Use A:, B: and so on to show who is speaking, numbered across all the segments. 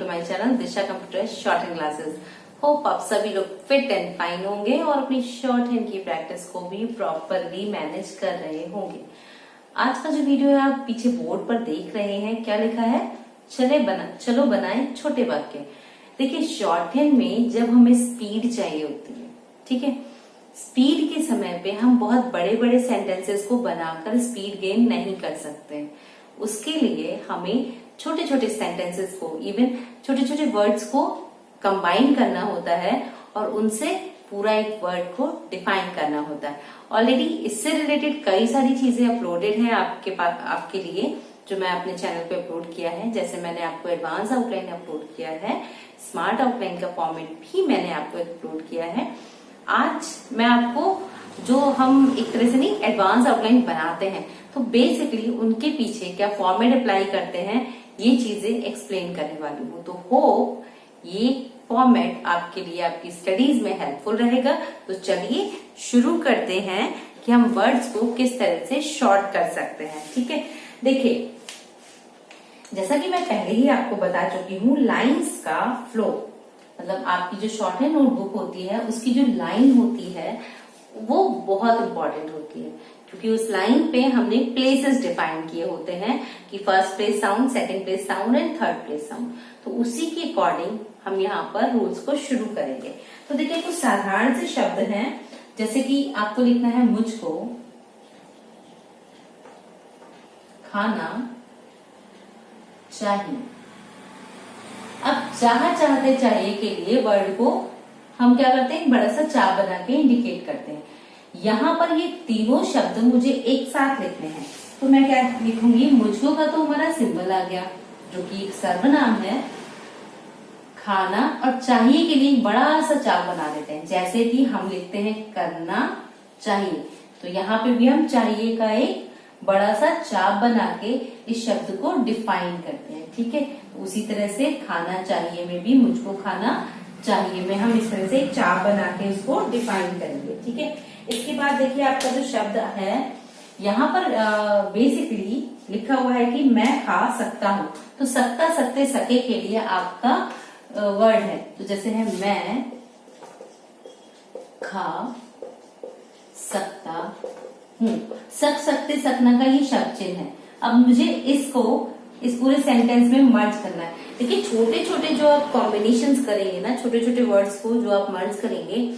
A: To my channel Disha computer shorthand classes. Hope आप सभी लोग फिट एंड फाइन होंगे और अपनी शॉर्ट हैंड की प्रैक्टिस को भी प्रॉपरली मैनेज कर रहे होंगे। आज का जो वीडियो है आप पीछे बोर्ड पर देख रहे हैं, क्या लिखा है? चलो बनाएं छोटे वाक्य। देखिए, शॉर्ट हैंड में जब हमें स्पीड चाहिए होती है, ठीक है, स्पीड के समय पे हम बहुत बड़े बड़े सेंटेंसेस को बनाकर स्पीड गेन नहीं कर सकते। उसके लिए हमें छोटे छोटे सेंटेंसेस को, इवन छोटे छोटे वर्ड्स को कंबाइन करना होता है और उनसे पूरा एक वर्ड को डिफाइन करना होता है। ऑलरेडी इससे रिलेटेड कई सारी चीजें अपलोडेड हैं आपके पास, आपके लिए, जो मैं अपने चैनल पे अपलोड किया है। जैसे मैंने आपको एडवांस आउटलाइन अपलोड किया है, स्मार्ट आउटलाइन का फॉर्मेट भी मैंने आपको अपलोड किया है। आज मैं आपको जो हम एक तरह से नहीं एडवांस आउटलाइन बनाते हैं, तो बेसिकली उनके पीछे क्या फॉर्मेट अप्लाई करते हैं, ये चीजें एक्सप्लेन करने वाली हूँ। तो होप ये फॉर्मेट आपके लिए आपकी स्टडीज में हेल्पफुल रहेगा। तो चलिए शुरू करते हैं कि हम वर्ड्स को किस तरह से शॉर्ट कर सकते हैं। ठीक है, देखिए, जैसा कि मैं पहले ही आपको बता चुकी हूँ, लाइंस का फ्लो, मतलब आपकी जो शॉर्ट हैंड नोटबुक होती है उसकी जो लाइन होती है वो बहुत इंपॉर्टेंट होती है, क्योंकि उस लाइन पे हमने प्लेसेस डिफाइन किए होते हैं कि first place sound, second place sound and third place sound. तो उसी के अकॉर्डिंग हम यहाँ पर रूल्स को शुरू करेंगे। तो देखिए, कुछ साधारण से शब्द हैं, जैसे कि आपको लिखना है मुझको खाना चाहिए। अब चाहते चाहिए के लिए वर्ड को हम क्या करते हैं, बड़ा सा चाप बना के इंडिकेट करते हैं। यहाँ पर ये तीनों शब्द मुझे एक साथ लिखने हैं, तो मैं क्या लिखूंगी, मुझको का तो हमारा सिंबल आ गया जो कि एक सर्वनाम है। खाना और चाहिए के लिए बड़ा सा चाप बना देते हैं, जैसे कि हम लिखते हैं करना चाहिए, तो यहाँ पे भी हम चाहिए का एक बड़ा सा चाप बना के इस शब्द को डिफाइन करते हैं। ठीक है, उसी तरह से खाना चाहिए में भी मुझको खाना चाहिए में हम इस तरह से एक चाप बना के इसको डिफाइन करेंगे। ठीक है, इसके बाद देखिए आपका जो शब्द है यहाँ पर बेसिकली लिखा हुआ है कि मैं खा सकता हूँ। तो सकता, सकते, सके के लिए आपका वर्ड है, तो जैसे है मैं खा सकता हूँ। सकते, सकना का ये शब्द चिन्ह है। अब मुझे इसको इस पूरे सेंटेंस में मर्ज करना है। देखिए, छोटे छोटे जो आप कॉम्बिनेशंस करेंगे ना, छोटे छोटे वर्ड्स को जो आप मर्ज करेंगे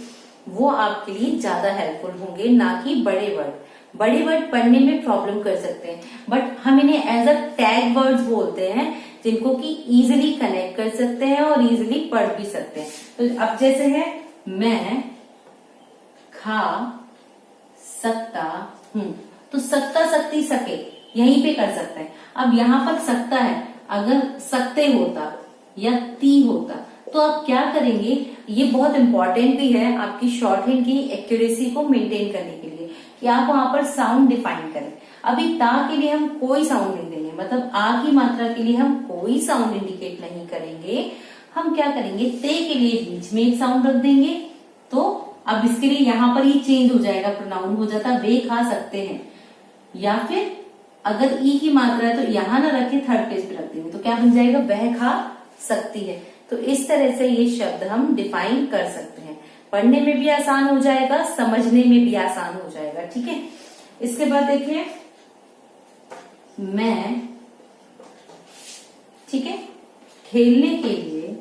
A: वो आपके लिए ज्यादा हेल्पफुल होंगे, ना कि बड़े वर्ड। बड़े वर्ड पढ़ने में प्रॉब्लम कर सकते हैं, बट हम इन्हें एज अ टैग वर्ड्स बोलते हैं, जिनको कि इजिली कनेक्ट कर सकते हैं और इजिली पढ़ भी सकते हैं। तो अब जैसे है मैं खा सकता हूँ, तो सकता, सकती, सके यहीं पे कर सकते हैं। अब यहाँ पर सकता है, अगर सकते होता या ती होता तो आप क्या करेंगे, ये बहुत इंपॉर्टेंट भी है आपकी शॉर्ट हैंड की एक्यूरेसी को मेंटेन करने के लिए, कि आप वहां पर साउंड डिफाइन करें। अभी ता के लिए हम कोई साउंड नहीं देंगे, मतलब आ की मात्रा के लिए हम कोई साउंड इंडिकेट नहीं करेंगे। हम क्या करेंगे, ते के लिए बीच में एक साउंड रख देंगे। तो अब इसके लिए यहाँ पर ये चेंज हो जाएगा, प्रोनाउन हो जाता वे खा सकते हैं, या फिर अगर ई की मात्रा है तो यहाँ ना रखे थर्ड पेज पे रख देंगे, तो क्या बन जाएगा, वह खा सकती है। तो इस तरह से ये शब्द हम डिफाइन कर सकते हैं, पढ़ने में भी आसान हो जाएगा, समझने में भी आसान हो जाएगा। ठीक है, इसके बाद देखिए मैं, ठीक है, खेलने के लिए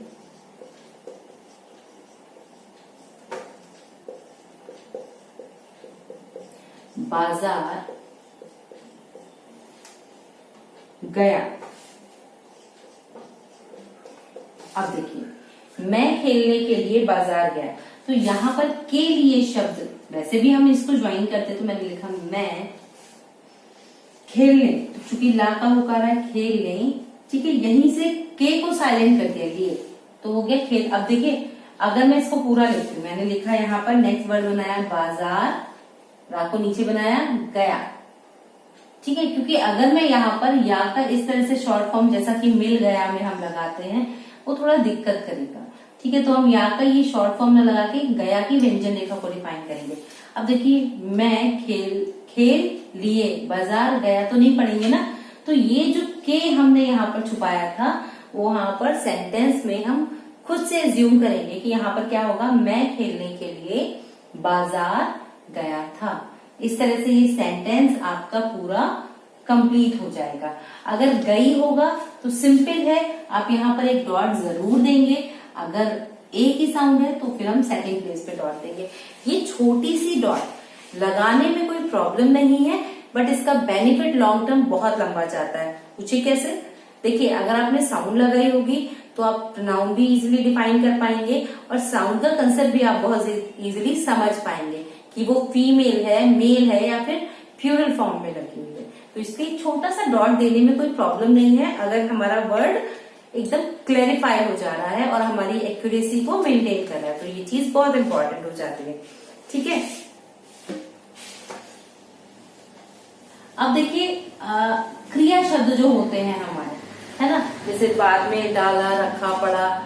A: बाजार गया। अब देखिए, मैं खेलने के लिए बाजार गया, तो यहाँ पर के लिए शब्द, वैसे भी हम इसको ज्वाइन करते, तो मैंने लिखा मैं खेलने, तो चूंकि ला का होकार है खेलने, ठीक है, यहीं से के को साइलेंट कर दिया लिए, तो हो गया खेल। अब देखिए, अगर मैं इसको पूरा लिखती हूँ, मैंने लिखा यहाँ पर नेक्स्ट वर्ड बनाया बाजार, रा को नीचे बनाया गया। ठीक है, क्योंकि अगर मैं यहाँ पर या का इस तरह से शॉर्ट फॉर्म जैसा कि मिल गया में हम लगाते हैं, वो थोड़ा दिक्कत करेगा। ठीक है, तो हम या का ये शॉर्ट फॉर्म न लगा के गया की व्यंजन रेखा को डिफाइन करेंगे। अब देखिए, मैं खेल लिए बाजार गया, तो नहीं पढ़ेंगे ना, तो ये जो के हमने यहाँ पर छुपाया था वहां पर सेंटेंस में हम खुद से एज्यूम करेंगे कि यहाँ पर क्या होगा, मैं खेलने के लिए बाजार गया था। इस तरह से ये सेंटेंस आपका पूरा कंप्लीट हो जाएगा। अगर गई होगा तो सिंपल है, आप यहाँ पर एक डॉट जरूर देंगे। अगर एक ही साउंड है तो फिर हम सेकंड प्लेस पे डॉट देंगे। ये छोटी सी डॉट लगाने में कोई प्रॉब्लम नहीं है, बट इसका बेनिफिट लॉन्ग टर्म बहुत लंबा जाता है। पूछिए कैसे? देखिए, अगर आपने साउंड लगाई होगी तो आप प्रोनाउन भी इजीली डिफाइन कर पाएंगे और साउंड का कंसेप्ट भी आप बहुत इजीली समझ पाएंगे कि वो फीमेल है, मेल है या फिर प्लूरल फॉर्म में लगी हुई है। तो इसलिए छोटा सा डॉट देने में कोई प्रॉब्लम नहीं है, अगर हमारा वर्ड एकदम क्लेरिफाई हो जा रहा है और हमारी एक्यूरेसी को मेंटेन कर रहा है, तो ये चीज बहुत इंपॉर्टेंट हो जाती है। ठीक है, अब देखिए क्रिया शब्द जो होते हैं हमारे, है ना, जैसे बाद में डाला, रखा, पड़ा,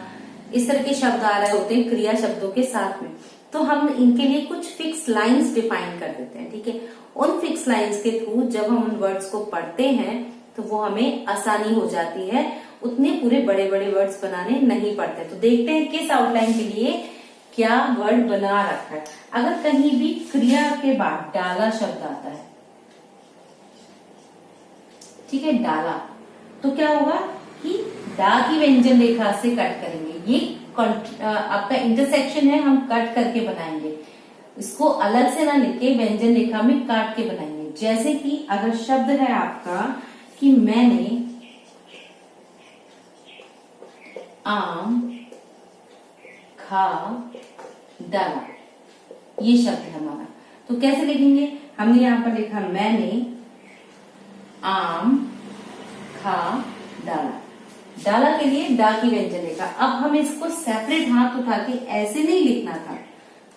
A: इस तरह के शब्द आ रहे होते हैं क्रिया शब्दों के साथ में, तो हम इनके लिए कुछ फिक्स लाइंस डिफाइन कर देते हैं। ठीक है, उन फिक्स लाइंस के थ्रू जब हम उन वर्ड्स को पढ़ते हैं तो वो हमें आसानी हो जाती है, उतने पूरे बड़े बड़े वर्ड्स बनाने नहीं पड़ते। तो देखते हैं किस आउटलाइन के लिए क्या वर्ड बना रखा है। अगर कहीं भी क्रिया के बाद डाला शब्द आता है, ठीक है, डाला, तो क्या होगा कि डा की व्यंजन रेखा से कट करेंगे। ये आपका इंटरसेक्शन है, हम कट करके बनाएंगे, इसको अलग से ना लिखे, व्यंजन रेखा में काट के बनाएंगे। जैसे कि अगर शब्द है आपका कि मैंने आम खा डाला, ये शब्द है हमारा, तो कैसे लिखेंगे? हमने यहां पर लिखा मैंने आम खा डाला। डाला के लिए डा की व्यंजन रेखा। अब हमें इसको सेपरेट हाथ उठा के ऐसे नहीं लिखना था,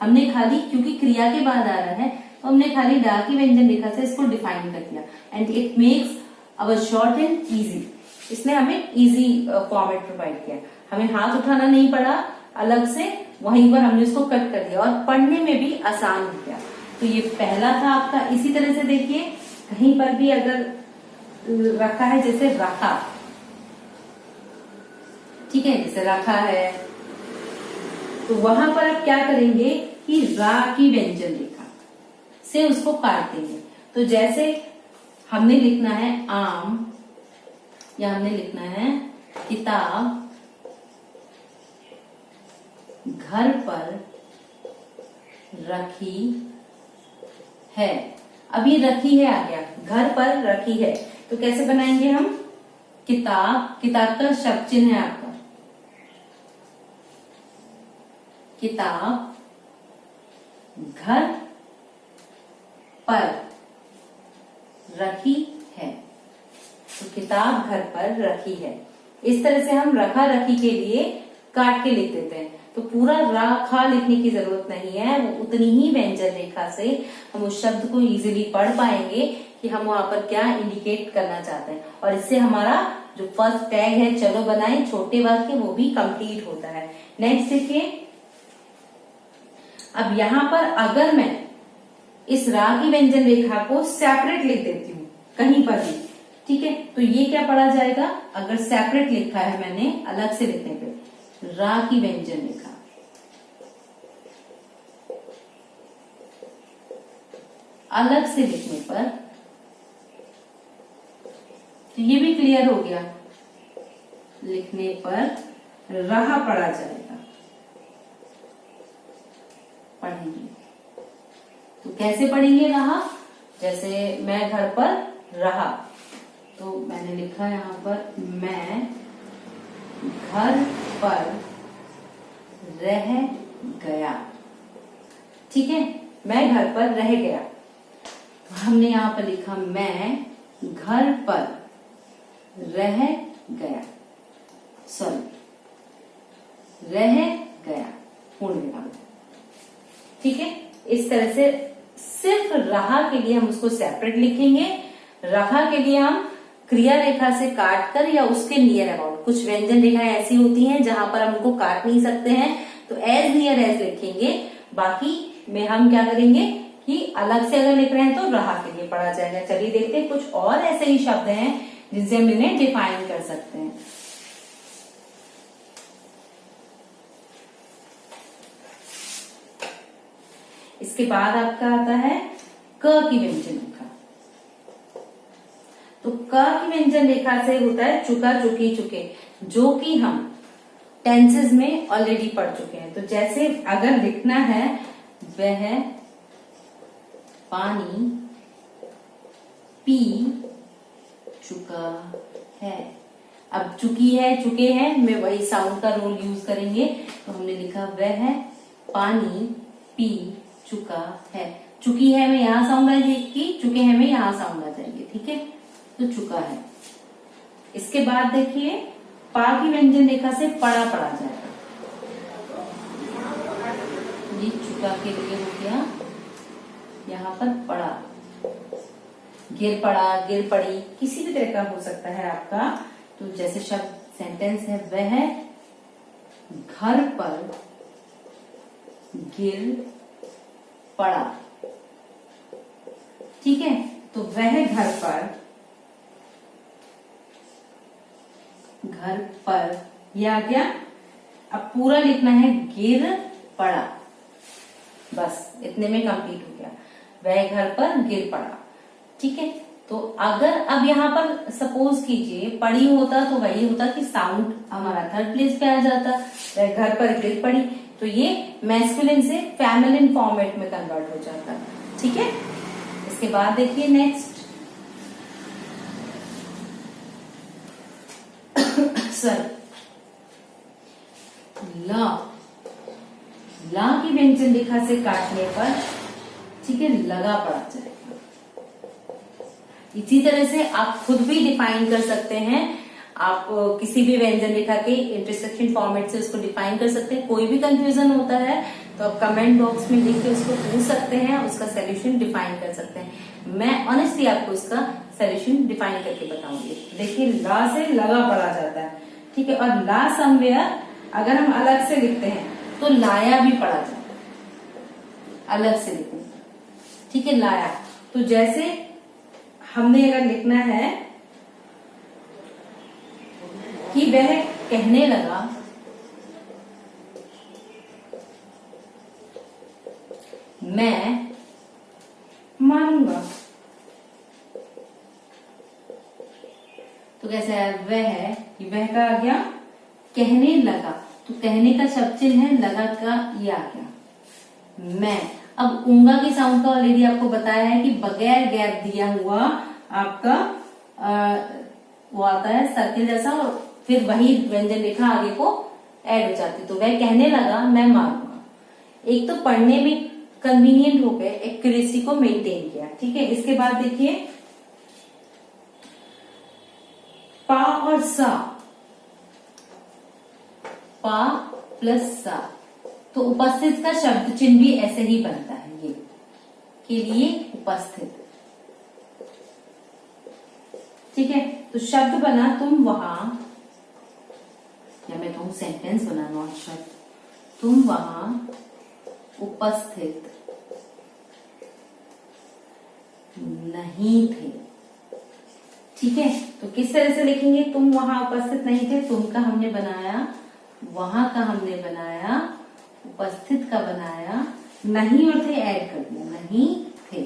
A: हमने खाली, क्योंकि क्रिया के बाद आ रहा है तो हमने खाली डा की व्यंजन रेखा से इसको डिफाइन कर दिया, and it makes our short and easy. इसने हमें इजी फॉर्मेट प्रोवाइड किया, हमें हाथ उठाना नहीं पड़ा अलग से, वहीं पर हमने इसको कट कर दिया और पढ़ने में भी आसान हो गया। तो ये पहला था आपका। इसी तरह से देखिए, कहीं पर भी अगर रखा है, जैसे रखा, ठीक है, जैसे रखा है, तो वहां पर आप क्या करेंगे कि रा की व्यंजन रेखा से उसको काट देंगे। तो जैसे हमने लिखना है आम, या हमने लिखना है किताब घर पर रखी है। अभी रखी है आ गया, घर पर रखी है, तो कैसे बनाएंगे हम? किताब, किताब का शब्द चिन्ह है आपका, किताब घर पर रखी है, तो किताब घर पर रखी है। इस तरह से हम रखा रखी के लिए काट के लिख देते हैं, तो पूरा राखा लिखने की जरूरत नहीं है, वो उतनी ही व्यंजन रेखा से हम उस शब्द को इजीली पढ़ पाएंगे कि हम वहां पर क्या इंडिकेट करना चाहते हैं। और इससे हमारा जो फर्स्ट टैग है चलो बनाए छोटे वाक्य, वो भी कंप्लीट होता है। नेक्स्ट देखिए, अब यहाँ पर अगर मैं इस रा की व्यंजन रेखा को सेपरेट लिख देती हूँ कहीं पर भी, ठीक है, तो ये क्या पढ़ा जाएगा? अगर सेपरेट लिखा है मैंने अलग से लिखने पे, रा की व्यंजन रेखा, अलग से लिखने पर, तो ये भी क्लियर हो गया, लिखने पर रहा पढ़ा जाएगा, पढ़ेंगे। तो कैसे पढ़ेंगे रहा? जैसे मैं घर पर रहा, तो मैंने लिखा यहाँ पर मैं घर पर रह गया, ठीक है, मैं घर पर रह गया। तो हमने यहाँ पर लिखा मैं घर पर रह गया, सॉरी रह गया, पूर्ण विराम, ठीक है। इस तरह से सिर्फ रहा के लिए हम उसको सेपरेट लिखेंगे, रहा के लिए हम क्रिया रेखा से काट कर या उसके नियर अबाउट, कुछ व्यंजन रेखाएं ऐसी होती हैं जहां पर हम उनको काट नहीं सकते हैं, तो एज नियर एज लिखेंगे। बाकी में हम क्या करेंगे कि अलग से अगर लिख रहे हैं तो रहा के लिए पढ़ा जाएगा। चलिए देखते हैं, कुछ और ऐसे ही शब्द हैं जिनसे हम इन्हें डिफाइन कर सकते हैं। इसके बाद आपका आता है क की व्यंजन रेखा। तो क की व्यंजन रेखा से होता है चुका, चुकी, चुके, जो कि हम टेंसेस में ऑलरेडी पढ़ चुके हैं। तो जैसे अगर लिखना है वह पानी पी चुका है। अब चुकी है, चुके हैं में वही साउंड का रोल यूज करेंगे। तो हमने लिखा वह पानी पी चुका है। चुकी है में यहां साउंड आ जाएगी, चुके हैं में यहां साउंड आ जाएंगे, ठीक है। तो चुका है। इसके बाद देखिए पा की व्यंजन रेखा से पड़ा पड़ा जाएगा। ये चुका के लिए हो गया, यहाँ पर पड़ा, गिर पड़ा, गिर पड़ी, किसी भी तरह का हो सकता है आपका। तो जैसे शब्द सेंटेंस है वह घर पर गिर पड़ा, ठीक है। तो वह घर पर ये आ गया। अब पूरा लिखना है गिर पड़ा, बस इतने में कंप्लीट हो गया। वह घर पर गिर पड़ा, ठीक है। तो अगर अब यहाँ पर सपोज कीजिए पड़ी होता तो वही होता कि साउंड हमारा थर्ड प्लेस पे आ जाता, वह घर पर गिर पड़ी, तो ये मैस्कुलिन से फेमिनिन फॉर्मेट में कन्वर्ट हो जाता, ठीक है। इसके बाद देखिए नेक्स्ट सर ला की व्यंजन रेखा से काटने पर, ठीक है, लगा पड़ा जाएगा। इसी तरह से आप खुद भी डिफाइन कर सकते हैं। आप किसी भी व्यंजन रेखा के इंटरसेक्शन फॉर्मेट से उसको डिफाइन कर सकते हैं। कोई भी कंफ्यूजन होता है तो आप कमेंट बॉक्स में लिख के उसको पूछ सकते हैं, उसका सोल्यूशन डिफाइन कर सकते हैं। मैं ऑनेस्टली आपको उसका सोल्यूशन डिफाइन करके बताऊंगी। देखिए ला से लगा पड़ा जाता है, ठीक है। और ला समवेयर अगर हम अलग से लिखते हैं तो लाया भी पड़ा जाता है, अलग से लिखने, ठीक है, लाया। तो जैसे हमने अगर लिखना है कि वह कहने लगा मैं मारूंगा, तो कैसे है वह का आ गया कहने लगा, तो कहने का शब्द चिन्ह है, लगा का ये आ गया मैं। अब ऊंगा की साउंड का ऑलरेडी आपको बताया है कि बगैर गैप दिया हुआ आपका वो आता है सर्किल जैसा, और फिर वही व्यंजन रेखा आगे को ऐड हो जाती। तो वह कहने लगा मैं मारूंगा। एक तो पढ़ने में कन्वीनियंट हो गए, एक्यूरेसी को मेंटेन किया, ठीक है। इसके बाद देखिए पा और सा, पा प्लस सा, तो उपस्थित का शब्द चिन्ह भी ऐसे ही बनता है, ये के लिए उपस्थित, ठीक है। तो शब्द बना तुम वहां, या मैं कहूं सेंटेंस बना, नॉट शब्द, तुम वहां उपस्थित नहीं थे, ठीक है। तो किस तरह से लिखेंगे, तुम वहां उपस्थित नहीं थे, तुम का हमने बनाया, वहां का हमने बनाया, उपस्थित का बनाया, नहीं और थे ऐड कर दिया, नहीं थे,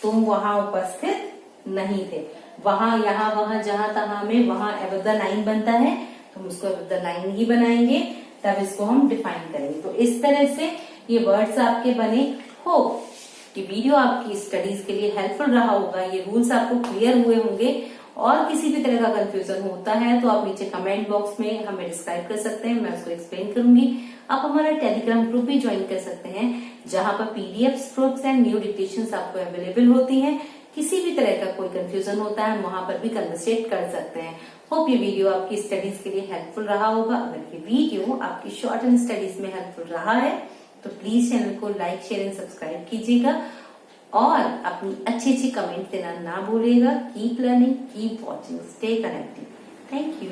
A: तुम वहां उपस्थित नहीं थे। वहां, यहाँ, वहां, जहां तहां में वहां एबव द लाइन बनता है, तो हम उसको एबव द लाइन ही बनाएंगे, तब इसको हम डिफाइन करेंगे। तो इस तरह से ये वर्ड्स आपके बने। होप कि वीडियो आपकी स्टडीज के लिए हेल्पफुल रहा होगा, ये रूल्स आपको क्लियर हुए होंगे। और किसी भी तरह का कंफ्यूजन होता है तो आप नीचे कमेंट बॉक्स में हमें डिस्क्राइब कर सकते हैं, मैं उसको एक्सप्लेन करूंगी। आप हमारा टेलीग्राम ग्रुप भी ज्वाइन कर सकते हैं, जहां पर PDF, proofs and new dictations आपको अवेलेबल होती हैं। किसी भी तरह का कोई कंफ्यूजन होता है, वहां पर भी कन्वर्सेट कर सकते हैं। होप ये वीडियो आपकी स्टडीज के लिए हेल्पफुल रहा होगा। अगर ये वीडियो आपकी शॉर्ट एंड स्टडीज में हेल्पफुल रहा है तो प्लीज चैनल को लाइक, शेयर एंड सब्सक्राइब कीजिएगा, और अपनी अच्छी कमेंट देना ना भूलिएगा। Keep learning, keep watching, stay connected. Thank you.